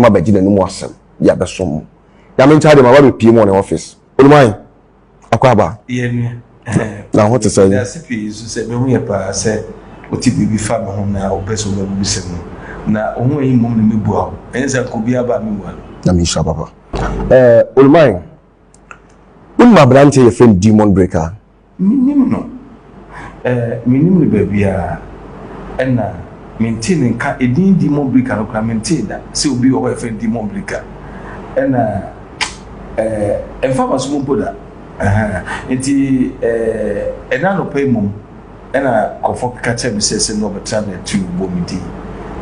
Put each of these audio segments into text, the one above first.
ma ba gina no asem ya be som ya me ntia de ma ba be pie mo na office olumai akwa ba ye na what to say ya sipi so say me hu ye pa say oti bibi fa me ho na obeso ba bi sem na ohun yi mom na me bua enza ko bi aba me wa na mi sha papa olumai ma brante ye friend demon breaker minim no minim le babia ena maintain ka edin demon breaker no kra maintain da se obi o wa friend demon breaker ena enfa maso mo poda enti ena no pay mum ena kofo ka che bi se no betra na tu bomidi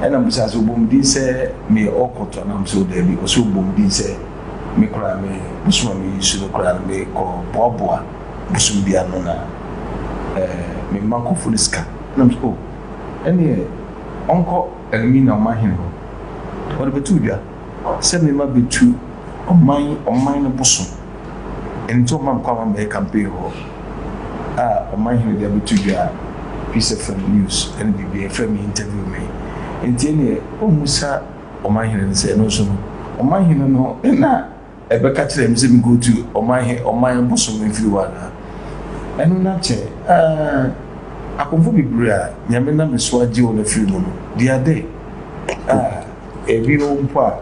ena mbusa so bomidi se me okoto na mso da bi o so bomidi se me kra me busuma me su no kra me ko boboa busum bia no na me manko fuliska na mso ene onko elmi na mahin ho wor betu bia se me ma betu oman no busum ento mam kwa me campaign ho oman hin dia betu bia piece of news and be from interview me enti o musa oman hin se no so oman hin no na ebeka kire me se me go to oman busum me fi wala enu na che akonfo bibria nyame na me so agi o na fi mu no dia dey ebi o mpa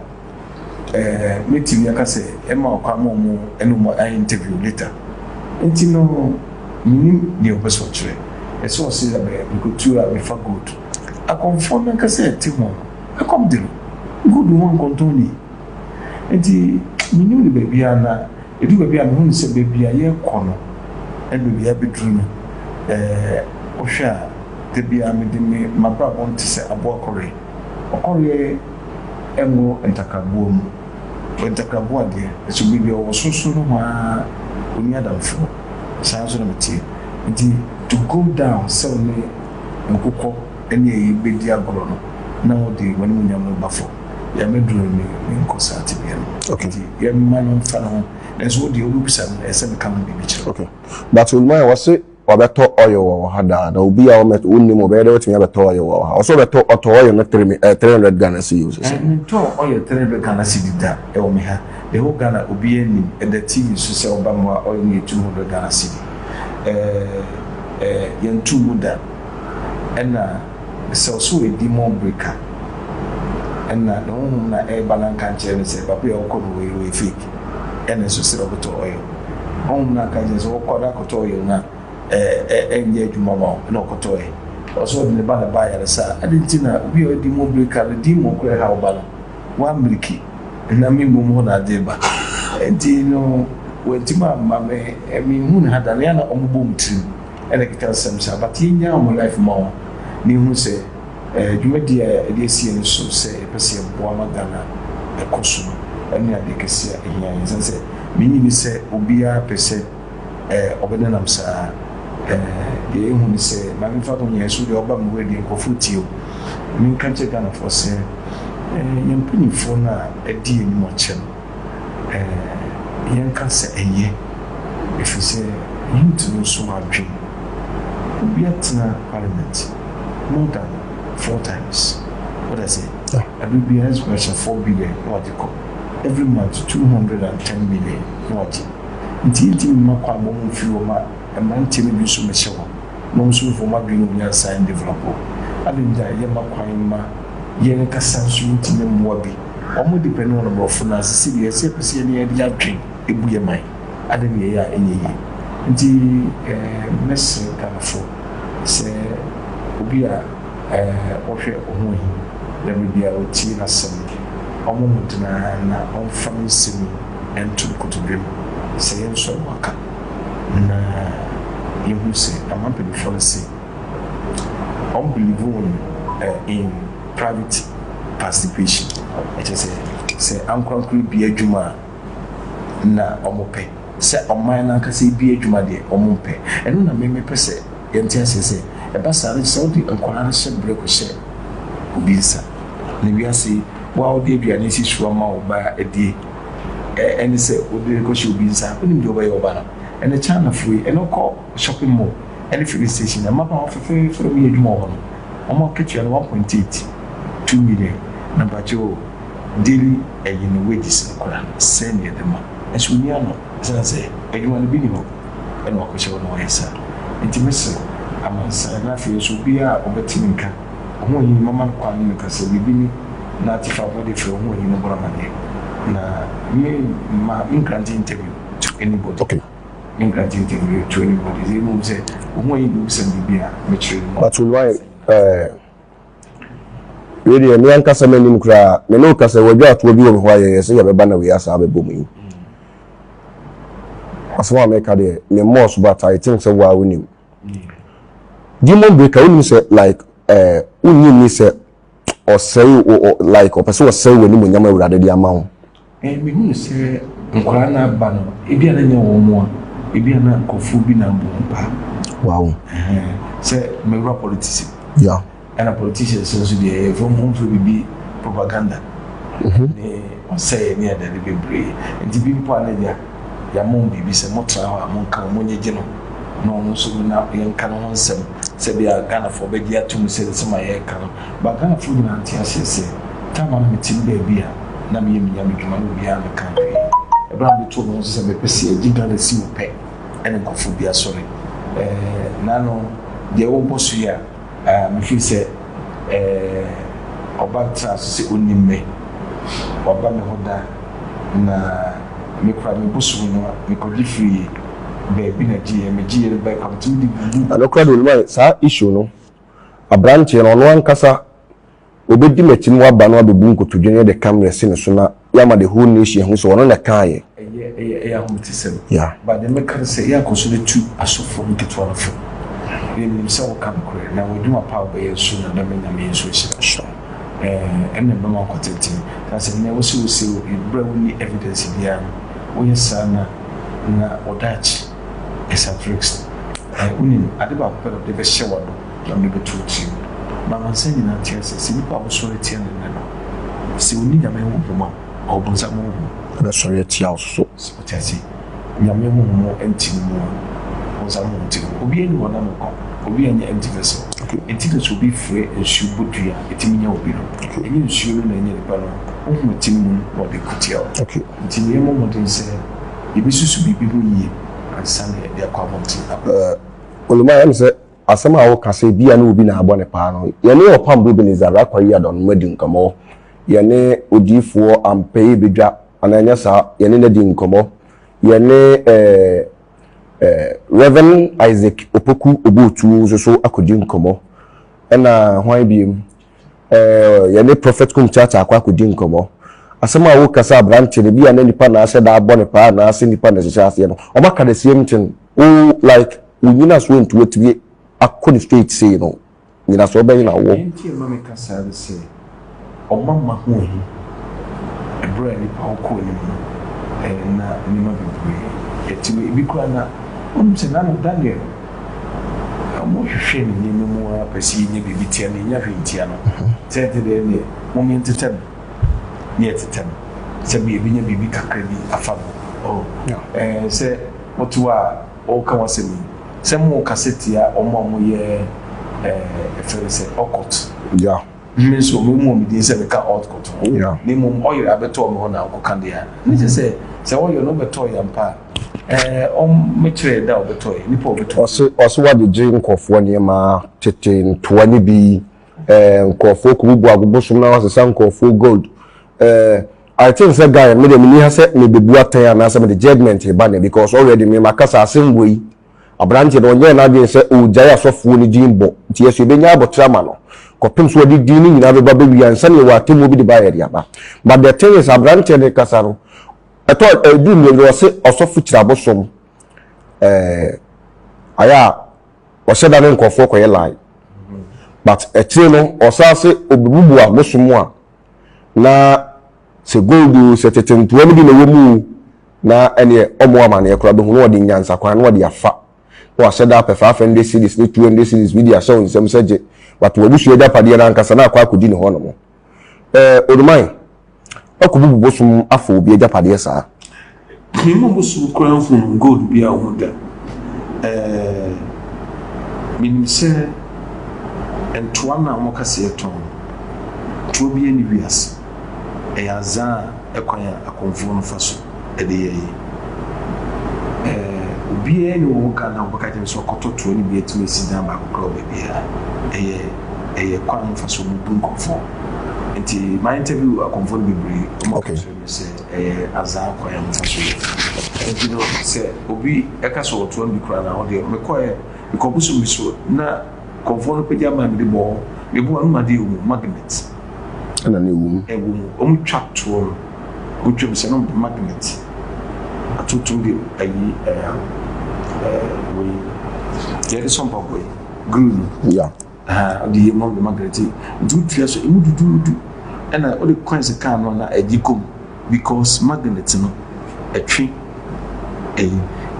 meeting ya kase ema okwa mo enu mo interview later enti no minim de obeso kire eso se da be ko tura be fa good akonfo na kase ti mo akom de good one kontoni enti minim de bebia na edu bebia me hu se bebia ye kono enu bia bedru ohwa de bia me de me mabra bon ti se abo akore okore engo entakabuo mu entakabuo de eso bibia wo sunsun no ma oni adamfo sanso na meti nti to go down so me nkokọ ene yi bedi agoro no na wo de wani munyam no bafo ya medru ni nkosa atibia no okay ya manu fa no enso de obisa no ese me kan bibi chi okay but my was obeto oil wo hada na obi a o ni mo be de wetimi abeto oil wo ha also beto oto oil na 300 Ghana cedis so to oil 300 Ghana cedis da e o me ha the whole Ghana obi ani the TV so se oba mo oil ni 200 Ghana cedis yentu muda ena so so e demon breaker ena no na e balanka chere se papa e okọ we fake ena so se obeto oil na ka je so okọ da koto oil na enye adwuma ma na okoto e also de ba na ba ya sa adentina obi o di mo breaker di mo kure ha oba no wa miliki na mi mo na de ba enti no wentima ma me mi hu na hada na ombo mtri ene kita sem sa but nya mo life ma ni hu se dwuma di e sie no so se pese bo ma Ghana e koso ene ade kese ehia yen se mi ni se obi a pese obede nam sa de hu ni se ma mi fa to nya so de oba mo we de nkofutio mi kan che Ghana for se yen pinifo na edi eni mo chem yen kan se eye if you say you to know so much we are in parliament more than 4 times what I say every year has question 4 billion what you call every month 210 million what until ma kwa mo fi o ma e man timi bi so me hye ho mo so fo ma bi no nya sign develop abinda ye ma kwan ma ye ne kasa so timi mo bi omo depend on no fo na se bi se pese ne ya di atwen ebu ye man adam ye ya enye nti mess kana fo se obi a ohwe ohun da bia o ti na sem omo mutuna na on family simi entu kutubem se yen so waka na yehu se amampe bi for say unbelievable in private participation it is say ankwankru bi adwuma na omope se oman na ka se bi adwuma de omope eno na me pese yenti asese e ba sare saudi ankwara se breko se obisa ne wi ase wa odi aduane si suwa ma oba edi eni se odi ko shi obisa oni bi oba ye oba no ene chana free ene ko shopping mall ene filling station na mapa ofefe from ye adwuma ho no omo kitchen 1.8 2 million na bacho daily no wages no kora send near them as we know say anyone be no and what question no answer intimacy amansa na fe so bia obetimi nka ho yi mama kwa ni ka se bibi ni na ti fa body fe ho yi no bora mane na me ma grant interview to anybody okay in grant interview to anybody they know say ho yi do se bibia me chere but why really me anka se manim kra me no ka se wadwa to bi wo me ho aye se ya beba na we asa abebo mu aswa me ka de me more so but I think so wa woni demon breaker woni say like woni ni say or say like or person was say woni mo nyama urade di ama ho me hu say nkora na aba no ebi ana nya wo mo ebi ana kofu bi na mbompa wow say me rap politics yeah and a politician so the from home to be propaganda on say near the library and the people are there ya mom bibi say motra ha mon kan mo nyeje no so na yen kan won sem say bia Ghana for be dia tum say some ya kan ba Ghana for na antia say tama me tin be bia na me yemi yami dwuma no bia na kan e bra be to no say me pese e Ghana si wo pe ene ko fu bia sorry na no de wo bosu ya me feel say oba trans say onime oba me hoda na me kwa me bosu no me ko di free baby na GM by come to the anokra do ma sa issue no abranche no no ankasa obedi machim wa ba no abebu nkotodwene de camera se ne so na yama the whole nation hu so ono na kaaye ya humitisem yeah but the make say ya koso the two asofo nketwa no fo we say we come kure na we do my power by so na da menya me so sure and no more content that say na we say bra we evidence bia we sana na odachi esa tricks unin adeba pere de be shewa do na me be tuti mama say ni na tia say ni pa bo so tia na no si uni ya me wo mo obunza mo na sorry tia so otasi nyame mo enti mo onza mo enti obi eni wona mo ko obi eni enti vessel enti vessel obi free ensu bodua etimi nya obi no eni ensu no na enya le pa no ohun etimi mo wo de kutia okay enti ni mo den say ebi susu bibi ho yie ansane de akwa bonti oluma am say asama wo ka say bia na obi na abɔ ne pa no ye ne opam do beniza rakwa yi adon madi nkamo ye ne odifuo ampai bedwa ananya sa ye ne di nkamo ye ne Reverend Isaac Opoku Obutu so akodi nkamo na hwan biem ye ne prophet kum church akwa akodi nkamo asema wo kasa branch ne bia na nipa na ase da abɔ ne pa na ase nipa na hyehyɛ ase no obaka the same thing o like we nyina so ntu wetwie akodi straight say no nyina so obayi na wo enti ma me kasa de say omama ho hi ebra ni pa ko ni na ni ma bi eti bi kwa na se na Daniel mo hwehwe ni mu apasi nye bibi tia ni nya hwentia no tete de ni mo mi entetem ni etetem se bi nya bibi kakra bi afa oh se otuwa o ka wasemi se mo kaseti a omo ye efere se okot yeah me so mo mi din se be ka okot yeah ni mo oyira beto mo na ko kan dia ni se oyo no beto yampa me chere da obeto ni po obeto also what the drink of one year ma tete 20 bi nkofo kubu agbosom na wase sankofo gold I think that guy me dem ni ha se me bebu atan na se me the judgment e ba ne because already me makasa asembo yi abranche no nye na de se o jaya sofo ni jimbo ti yeso be nya abotrama no kopim so di ni nyina be ba be ansa ne wa temu bi de ba yare aba but the thing is abranche de kasa no I thought do me was osofo kirabosom aya o se da ne nkofo ko ye lie but etire no osase obubu abosom a na se gold se tetentuwa mi di na womu na ene omo amane ekura be hu odi nyansa kwan na odi afa wa se da pefa fende series ni 200 series video show nsem seje but wobusu eda pade na nkasa na akwa akodi ne ho no mo odumai akububu bosum afọ obi eda pade sa ni mo bosu kwan fu gold bi a wo da minim se entoa na mo kase eton to bi eni wiase Eyaza ekwanya akonfo no faso ede ye obi eni wo ka na obaka je so kototo ni bi etu esi dan ba kokro be bia eye kwan faso mu bunkofo nti my interview akonfo bi bri okay say aza kwanya faso you know say obi eka so to bi kura na ode me koye because busu miso na konfo no peja ma bi bo me bo anu ma de magnet na ne wum twa to wotwem se no magnet atutum bi ayi we get some boy green yeah the mom the magnet do tria so emu dudu na all the coins ka no na agikom because magnet no atwi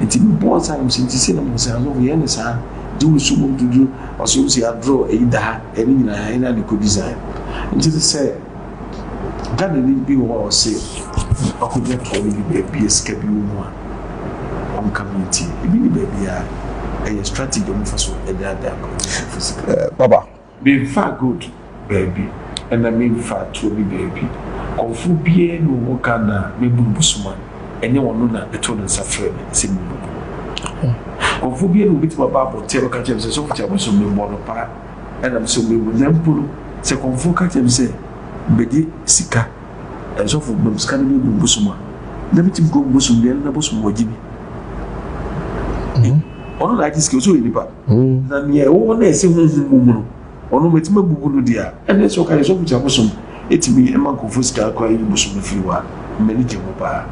nti bo time since say na mo say no we any sa do so mo dudu also say draw da any nyina ina the design nti say that the be what say akuja to be be eska bi wo on community bi ni baby a strategy on faso da physical baba be far good baby and I mean far to be baby konfu bie no wo kana me bumbusuma enye wono na beto no safre se mi konfu bie no bitima babo te ka chem se so fucha boso me mo no pa and am so me na mpulu se konfu ka chem se bedi sika so fu bum sika me bumbusuma na bitim go bumbusum de na bosum wajibi ono like this so inipa na me wo na ese hunhun mu no ono metima gugu no dia ene so ka so fucha bosum etimi ema konfu sika kwa yi bosum free wa manage mo pa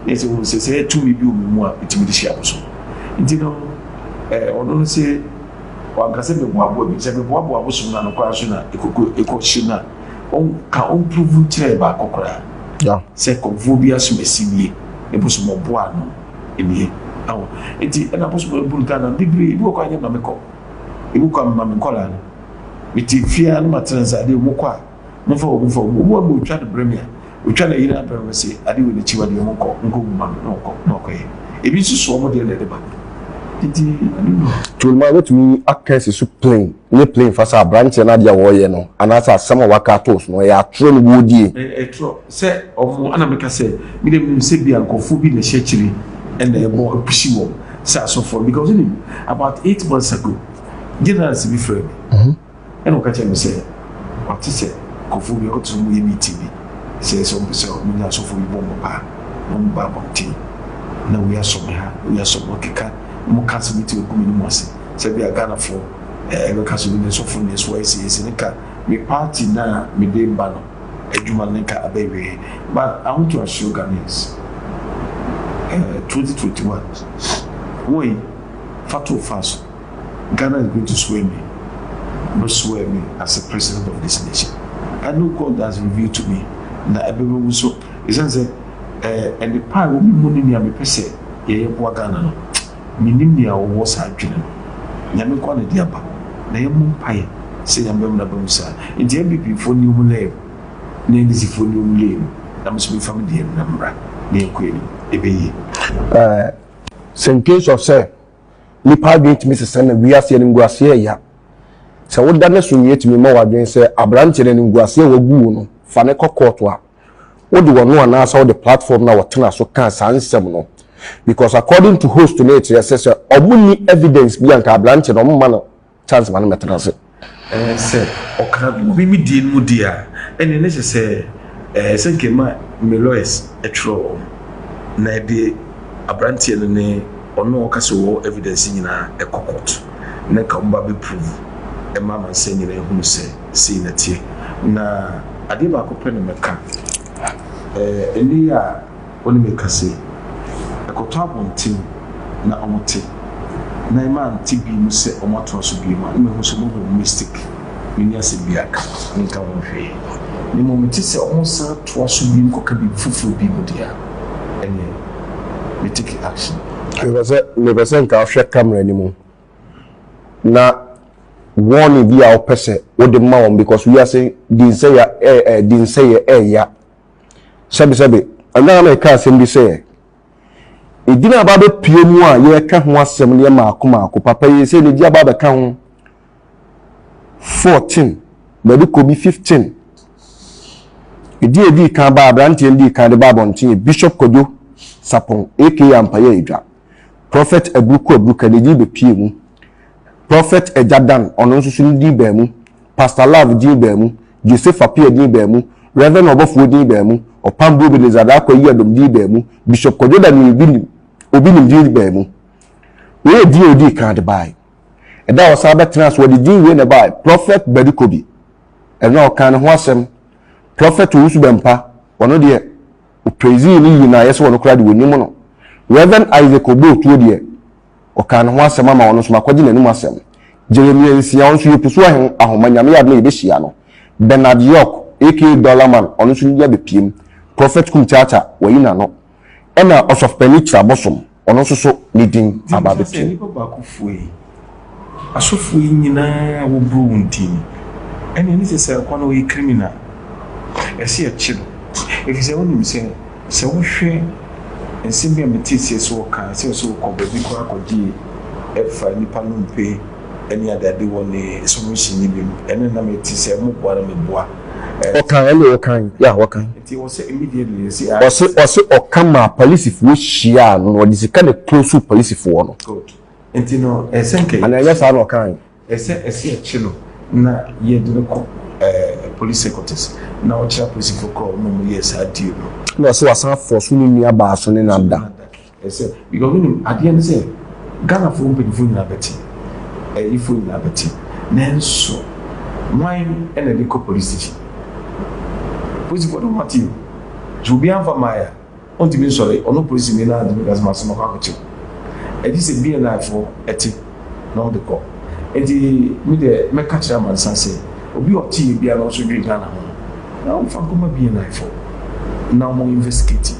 ese wo se tu mi bi o mu a etimi di share bosum ndino ono se wa gase be bo abo bi se be bo abo bosum na no kwa so na ekoko shina on ka on prove tire ba kokora yeah se konfu bi asumesiwie e bosum bo ano enie awo enti na bosum bu kana bibiri bi ko anya na meko ibu ko ma me kola no miti fia no matransa de mo kwa mo fa mo twa de premier otwa na yina brem se ade we de chiwa de mo ko nko guma no ko ebi susu mo de le de ba enti to ma let me akese su plane ne plane fa sa branch na dia wo ye no anasa sama waka tos no ya tro no wodie tro se omo ana meka se mi dem se bia nkofu bi na shechiri and the more pushi wo say so for because about 8 months ago general se bi friend and o ka che me say what say kofu bi o tun mu ye meeting bi say so mi na so for bi bomb pa bomb ba bomb na we are so keka mo cancel meeting ko mi no ase say bi Ghana for e go cancel meeting so for this way say nka me party na me dey ba no adwuma nka abewe but I want to assure Ghanaians 2021 when Fatou Faso Ghana is going to swear me, not swear me as a president of this nation. I know God has revealed to me that everyone will so isn't say and the power will be money near me per se ye Ghana no minimia or was I dreaming Yami Kwana Diaba na yamu pie say yam na bumsa in the MPP for new lab name is for new lab that must be family number near Queen ebe in case of say nipa dwent mi sesen na wiase ne nguase ya se woda ne so yet mi ma wadwen se abrante ne nguase wagu no fa ne kokkoto a wodi wono ana asa the platform na wotena so kan sansem no because according to host to nature yes say obuni evidence bi anka abrante no mma no chance man metena se se okra bi mi die mu dia ene ne se se nkema me lawyers etro na de abrante ne ono okase wo evidence nyina ekokot na ka mba be prove e mama se nyina ehunu se si na tie na ade ba ko pe ne meka eni ya oni meka se ekoto abontin na omote na ima tibi mu se omoto so bi ma me hu so mo mistake ni ase biaka ni ka wo hwe ni mo meti se onsa to so bi ko ka bi fufu bi mu dia eni we take action. Me pese nka hwe camera ni mu na warning bi a opese wo de ma won because we are saying din say ya sabi ana na ka asem bi say edina ba be pie mu a ye ka ho asem ne ma akoma papa ye say ne dia ba be ka ho 14 ba de ko bi 15 edi kan ba abrante ndi kan de ba bontin Bishop Kojo Sapon aka Ampaye Edwa Prophet Ebuku Ebuka de be pie mu Prophet Ejadan ono nso so ndi ba mu Pastor Love di ba mu Joseph Apia di ba mu Reverend Obofo di ba mu Opambo Benezada akoyi adom di ba mu Bishop Kojo da ni obi ni di ba mu we odi kan de bai eda osaba trans wo di we na bai Prophet Badikobi ena o kan ho asem Prophet Usu Bempa ono de o praise ni na yeso wono kra de woni mu no Reverend Isaac Obotuo de o kan ho asem ama wono so makwagi nanim asem Jeremiah Nsia onso yepuso ahomanyame ya na ebehia no Bernard York aka Dollarman ono so ya bepiem Prophet Kumchacha wayina no ena Osof Penitra Bosom ono so ni din ababeti ni baba kufuyi asofuyi nyina wo bro wonti ene ni se kwa no yi criminal esi a chilo if you want me say wo hwe ensimbi ametisi so ka se so ko baby ko akodi efa ni panumpe eni adade woni solution ni bi ene na metisi mo boa na me boa okan ya wakan it was immediately see also okama police fu hia no odi sika ne close police fu no good entino esenke ana ya sa no okan esi a chilo na ye de ko police headquarters na o cha police for call no mo yes adio no so asan force ni ni aba so ni nada ese because when at the end say Ghana for mpanyifo nyina beti ifo nyina beti nenso wine and the police station police for don't matter you be am for maya on the mean sorry ono police me na the because ma so ma kwa ko e dis e be na for eti no the call e di me de me catch am and say obi oti bia no so drink Ghana ho na o fa kuma be na for now more investigating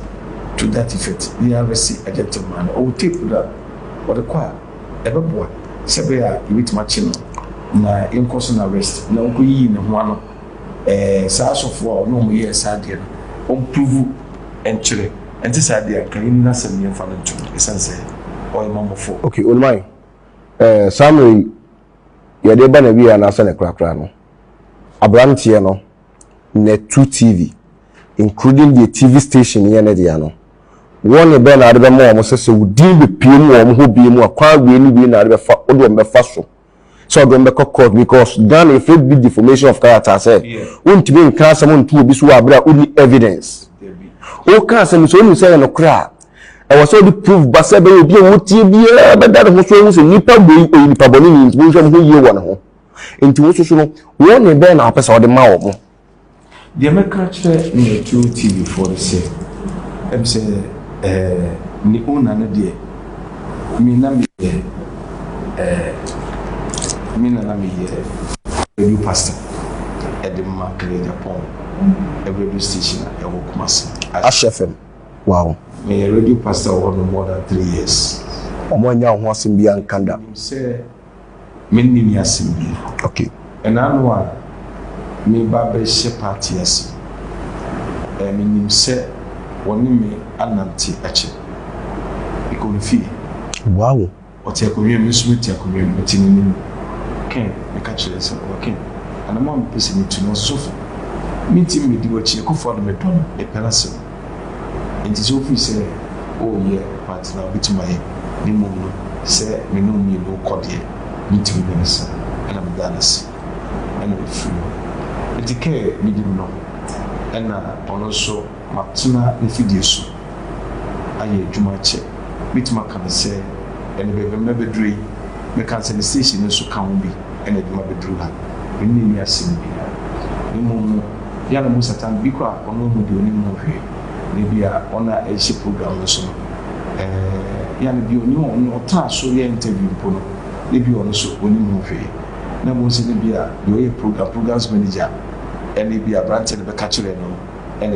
to that effect the arrest a gentleman or tape that or the choir ebe boy sebe ya with machine na in course na arrest na ko yi ne ho ano sa asofo no mo ye sa de no on prove and chile and this idea can you na sem ye fa no to essence o imam fo okay on my summary ya de ba na bi na asa ne krakra no abrantie no net 2 TV including the TV station here na dia no one be na ade be mo mo sese wudin be piem wo mo ho bi mu akwa gwe ni bi na ade be fa odo me fa so do me court because Ghana if it be deformation of character say won't be in class among two obi so abra only evidence o ka say so ni say no kra e was all the proof ba say be obi o tie bia be da ho so se nipa gbe nipa boni ni nti wo ho yie wo no ho nti wo so no one be na apesa ode ma wo mo the American church in 2 TV for the say em say ni ona no de mi na mi na mi radio pastor at the market Japan a radio station at Wokumasi Ash FM wow me radio pastor for more than 3 years omonya ho asim bia nkanda say me ni asim okay and I know me babe she party as me nim say woni me ananti ache ikonfi wow o te ko me sumiti ko me tinini ken me ka chere say okay and I'm on person to no so me tim me di wachi ko for me don e pelase enti so fi say oh yeah but now bit my ni mo no say me no me no kode me tim me say and I'm danas and we free enti ke me di no and ono so matuna ne fidie so aye djuma che bituma kan se ene be me bedrui me kan se station so kan bi ene djuma bedru ha ni ni asim bi ni mo ya na musa tan bi kwa ono mo di oni mo hwe ne bia ona e shi program so ya na bi oni on ta so ye interview po no ne bi ono so oni mo hwe na mo se ne bia yo programs manager ene bia branch ne be ka kire no and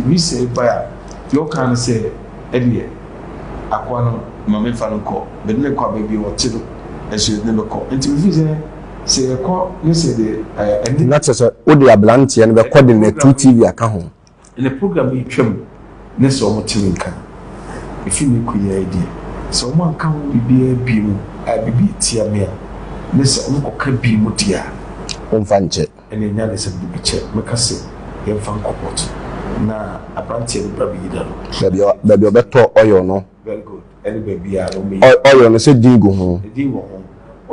we say by your can say earlier aquano mama fanko but me kwa baby or chido as you never call until we say call you say the and not as a odi ablanti and be called the 2 TV aka ho in the program we twem ne so mo timinka if you make your idea so man kan bibia bi mu bibi tia me ne so mo ka bi mu dia on fanche and enya le se bibi che me ka se ye fanko pot na abranteɛ no bra bi da baby obeto oil no very good any baby a no me oil no say din go ho din wo ho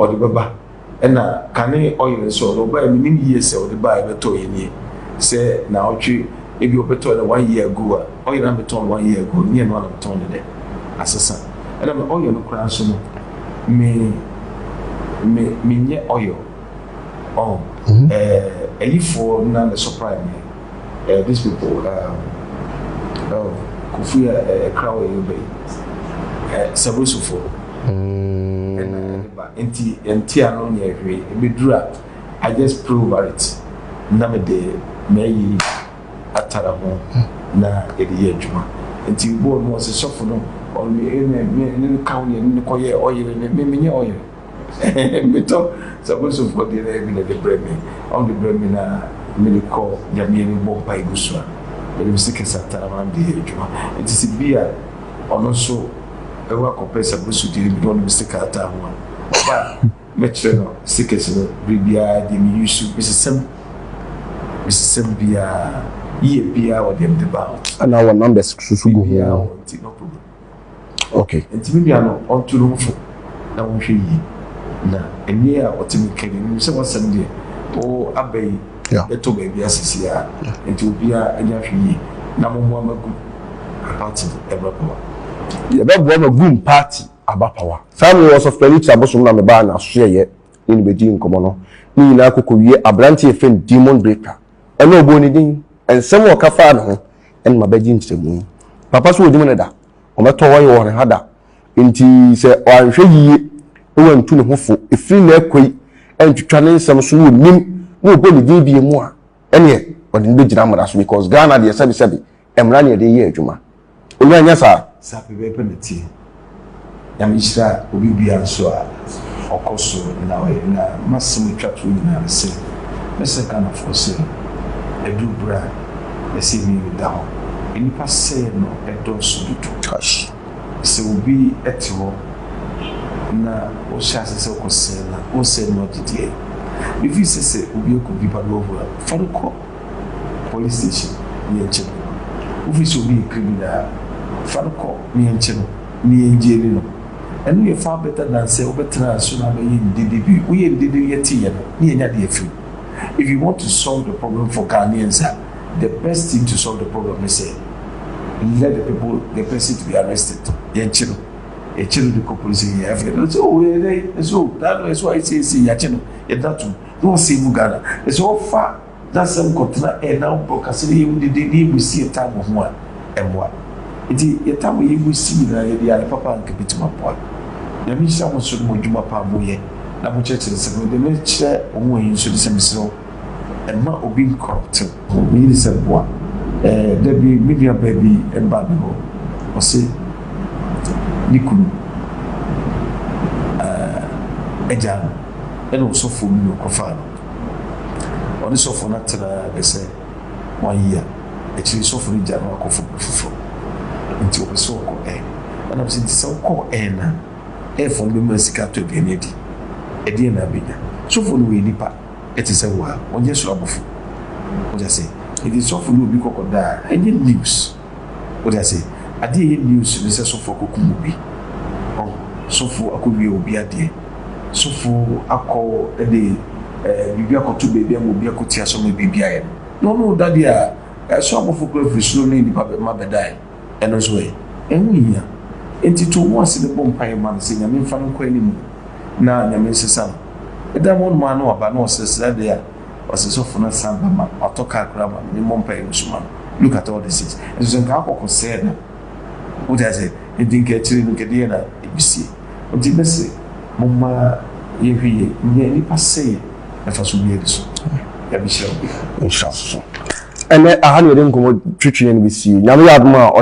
ɔde bɛba ɛna kane oil so ɔde ba mi nim yie sɛ ɔde ba ɛbɛtɔ yɛ nie sɛ na ɔtwe ebi ɔbɛtɔ na 1 year ago a oil na bɛtɔ 1 year ago nie no na bɛtɔ ne de asesa ɛna me oil no kura so no me nye oil for na the surprise me these people Kofi crowd you Sabusu for enti ano nye hwe ebedura I just prove it na me de meyi atara ho na edi adwuma enti bo no se sofo no on me kawo ne koye oil me nye oil meto Sabusu for the be the bread me on the bread me na me call jamie ni bomba igusua ele bisike satara man de adwuma enti si bia ono so ewa kopɛ Sabusu de bi no bisike ata ho ba metre no sikes no bibia de mi yusu bisem bia ye bia o dem de ba and our numbers susu go here no problem okay enti mi bia no on to no fo na wo hwe yi na eni a otimi kani ni se wasam de o abai eto ba bia sisi a enti obia anya hwe yi na mo amagu party everywhere ye be bo magum party abapawa family was of Felix abosom na me ba na so ye ni be di nkomo no ni nyina kokowie abrante e fen demon breaker eno obo ni din ensem o kafa na ho en mabaji ntiremu papa so odimo ne da o meto wo ye wo ne hada nti se o anhwe yie e wantu ne hofo efiri na akoi entwetwa ne nsem so no nim no obo ni din bie mu a ene o de be gira mara so because Ghana de sabi emra ne de ye adwuma onye anya sa be penalty yamishira obi bia so a okoso na we na massimu twatu na se mese kana force edu bra ese mi da ho enipa se no edo so dutu gosh se obi etiwo na o shase se okose na o se no didie if you say obi okobi pa over faruko police station ni enche office obi criminal faruko ni enche no ni enjeri no and we far better than say obetra so na be ndidi we ndidi yeti ye ni enya de afi if you want to solve the problem for Ghanaians the best thing to solve the problem is say let the person to be arrested yenchiro echiro the police here so that is why I say yachino that no save Ghana it's all far that some container and now because we see a time of one and what it is time we see the papa and keep it my boy the mission was so much more powerful na mo church se no de me chere omo yin so de se misro e ma obi corrupt mi ni se boa there be media baby e ba bi ho o se nikunu eja e no so fo mi ko fa no oni so fo na tena be se 1 year e chi so fo ni ja no ko fo nti o so ko ana bi se ko na for the Mexico to be needy. A dear Nabina. So for we nipa, it is a war. On just roboful. What I say, it is so for you be crocodile. I need news. What I say, I did news, this is so for Kukubi. Oh, so for a could be a day. So for a call a day, Bibia to baby and will be a cotia, so maybe BBI. No, daddy, I saw more for growth slowly in the public mother die. And as way. And we here. Enti to once in the bompire man say nyame fa no kwani na nyame sesa eda mon man no aba no sesa there was so for na samba ma otoka kra ma ni bompire musuma look at all this is so nka akoko say na o dey say e din ke chiri no ke dey na ebisi o di mese mumma ye hwie nye ni passe e fa so bi ediso ya bi shall be inshallah ene ahanu ede nkomo twetwe ni bisi nyame ya aduma